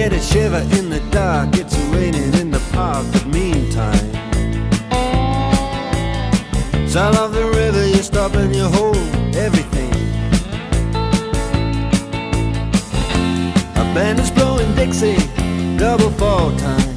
get a shiver in the dark. It's raining in the park, but meantime, sound of the river, you stop and you hold everything. A band is blowing Dixie, double fall time.